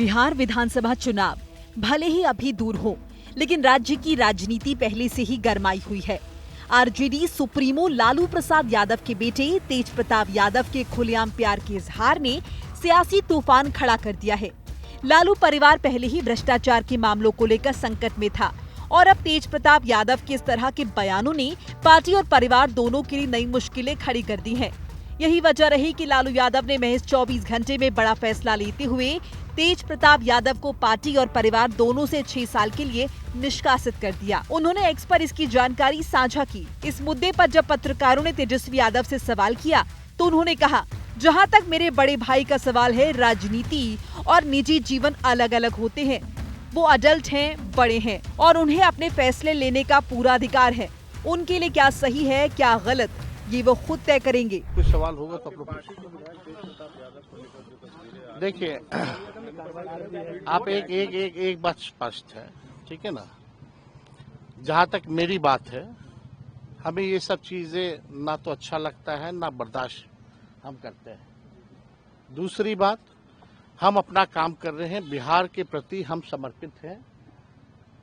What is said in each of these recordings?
बिहार विधानसभा चुनाव भले ही अभी दूर हो, लेकिन राज्य की राजनीति पहले से ही गरमाई हुई है। आरजेडी सुप्रीमो लालू प्रसाद यादव के बेटे तेज प्रताप यादव के खुलेआम प्यार के इजहार ने सियासी तूफान खड़ा कर दिया है। लालू परिवार पहले ही भ्रष्टाचार के मामलों को लेकर संकट में था और अब तेज प्रताप यादव के इस तरह के बयानों ने पार्टी और परिवार दोनों के लिए नई मुश्किलें खड़ी कर दी हैं। यही वजह रही कि लालू यादव ने महज 24 घंटे में बड़ा फैसला लेते हुए तेज प्रताप यादव को पार्टी और परिवार दोनों से 6 साल के लिए निष्कासित कर दिया। उन्होंने एक्स पर इसकी जानकारी साझा की। इस मुद्दे पर जब पत्रकारों ने तेजस्वी यादव से सवाल किया तो उन्होंने कहा, जहां तक मेरे बड़े भाई का सवाल है, राजनीति और निजी जीवन अलग अलग होते हैं। वो अडल्ट हैं, बड़े हैं और उन्हें अपने फैसले लेने का पूरा अधिकार है। उनके लिए क्या सही है, क्या गलत, ये वो खुद तय करेंगे। कुछ सवाल होगा तो आप लोग देखिए, आप एक बात स्पष्ट है, ठीक है ना। जहां तक मेरी बात है, हमें ये सब चीजें ना तो अच्छा लगता है ना बर्दाश्त हम करते हैं। दूसरी बात, हम अपना काम कर रहे हैं, बिहार के प्रति हम समर्पित हैं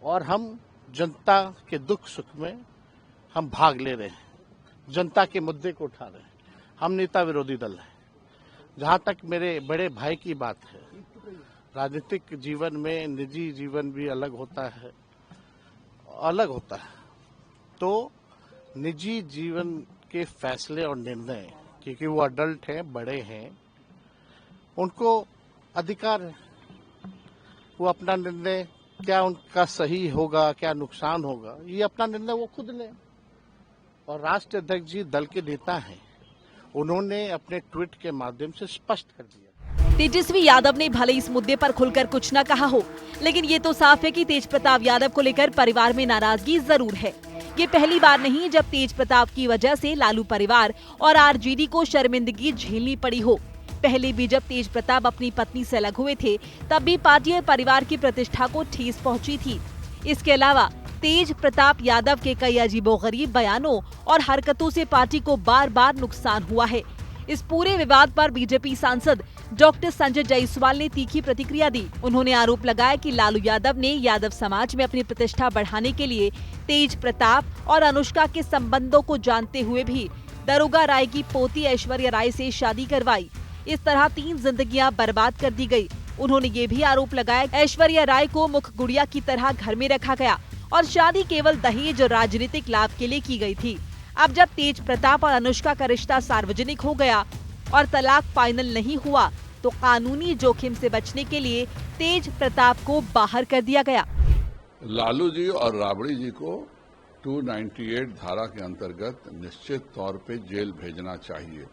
और हम जनता के दुख सुख में हम भाग ले रहे हैं, जनता के मुद्दे को उठा रहे हैं। हम नेता विरोधी दल हैं। जहां तक मेरे बड़े भाई की बात है, राजनीतिक जीवन में निजी जीवन भी अलग होता है। तो निजी जीवन के फैसले और निर्णय, क्योंकि वो अडल्ट हैं, बड़े हैं, उनको अधिकार है। वो अपना निर्णय, क्या उनका सही होगा, क्या नुकसान होगा, ये अपना निर्णय वो खुद लें। और राष्ट्रीय अध्यक्ष जी दल के नेता हैं, उन्होंने अपने ट्वीट के माध्यम से स्पष्ट कर दिया। तेजस्वी यादव ने भले इस मुद्दे पर खुलकर कुछ न कहा हो, लेकिन ये तो साफ है कि तेज प्रताप यादव को लेकर परिवार में नाराजगी जरूर है। ये पहली बार नहीं जब तेज प्रताप की वजह से लालू परिवार और आरजेडी को शर्मिंदगी झेलनी पड़ी हो। पहले भी जब तेज प्रताप अपनी पत्नी से अलग हुए थे, तब भी पार्टी और परिवार की प्रतिष्ठा को ठेस पहुंची थी। इसके अलावा तेज प्रताप यादव के कई अजीबोगरीब बयानों और हरकतों से पार्टी को बार बार नुकसान हुआ है। इस पूरे विवाद पर बीजेपी सांसद डॉक्टर संजय जायसवाल ने तीखी प्रतिक्रिया दी। उन्होंने आरोप लगाया कि लालू यादव ने यादव समाज में अपनी प्रतिष्ठा बढ़ाने के लिए तेज प्रताप और अनुष्का के संबंधों को जानते हुए भी दरोगा राय की पोती ऐश्वर्या राय से शादी करवाई। इस तरह 3 जिंदगियां बर्बाद कर दी गई। उन्होंने ये भी आरोप लगाया ऐश्वर्या राय को मुख गुड़िया की तरह घर में रखा गया और शादी केवल दहेज और राजनीतिक लाभ के लिए की गई थी। अब जब तेज प्रताप और अनुष्का का रिश्ता सार्वजनिक हो गया और तलाक फाइनल नहीं हुआ, तो कानूनी जोखिम से बचने के लिए तेज प्रताप को बाहर कर दिया गया। लालू जी और राबड़ी जी को 298 धारा के अंतर्गत निश्चित तौर पे जेल भेजना चाहिए।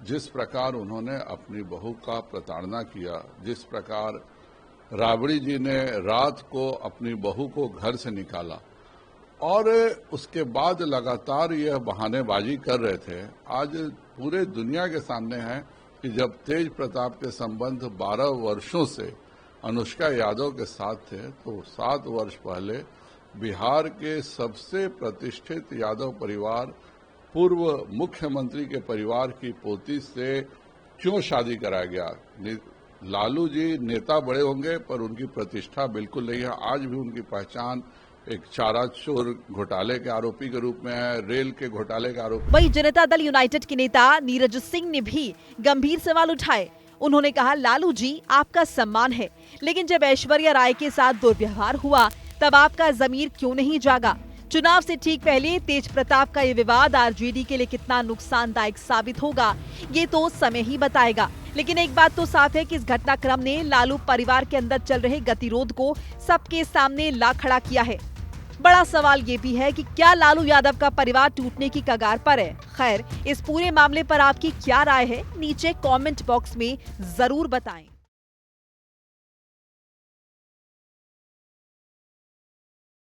जिस प्रकार उन्होंने अपनी बहू का प्रताड़ना किया, जिस प्रकार राबड़ी जी ने रात को अपनी बहू को घर से निकाला और उसके बाद लगातार यह बहानेबाजी कर रहे थे, आज पूरे दुनिया के सामने है कि जब तेज प्रताप के संबंध 12 वर्षों से अनुष्का यादव के साथ थे, तो 7 वर्ष पहले बिहार के सबसे प्रतिष्ठित यादव परिवार, पूर्व मुख्यमंत्री के परिवार की पोती से क्यों शादी कराया गया। लालू जी नेता बड़े होंगे पर उनकी प्रतिष्ठा बिल्कुल नहीं है। आज भी उनकी पहचान एक चारा चोर घोटाले के आरोपी के रूप में है, रेल के घोटाले के आरोपी। वहीं जनता दल यूनाइटेड के नेता नीरज सिंह ने भी गंभीर सवाल उठाए। उन्होंने कहा, लालू जी आपका सम्मान है, लेकिन जब ऐश्वर्या राय के साथ दुर्व्यवहार हुआ तब आपका जमीर क्यों नहीं जागा। चुनाव से ठीक पहले तेज प्रताप का ये विवाद आरजेडी के लिए कितना नुकसानदायक साबित होगा, ये तो समय ही बताएगा। लेकिन एक बात तो साफ है कि इस घटनाक्रम ने लालू परिवार के अंदर चल रहे गतिरोध को सबके सामने ला खड़ा किया है। बड़ा सवाल ये भी है कि क्या लालू यादव का परिवार टूटने की कगार पर है। खैर, इस पूरे मामले पर आपकी क्या राय है, नीचे कमेंट बॉक्स में जरूर बताएं।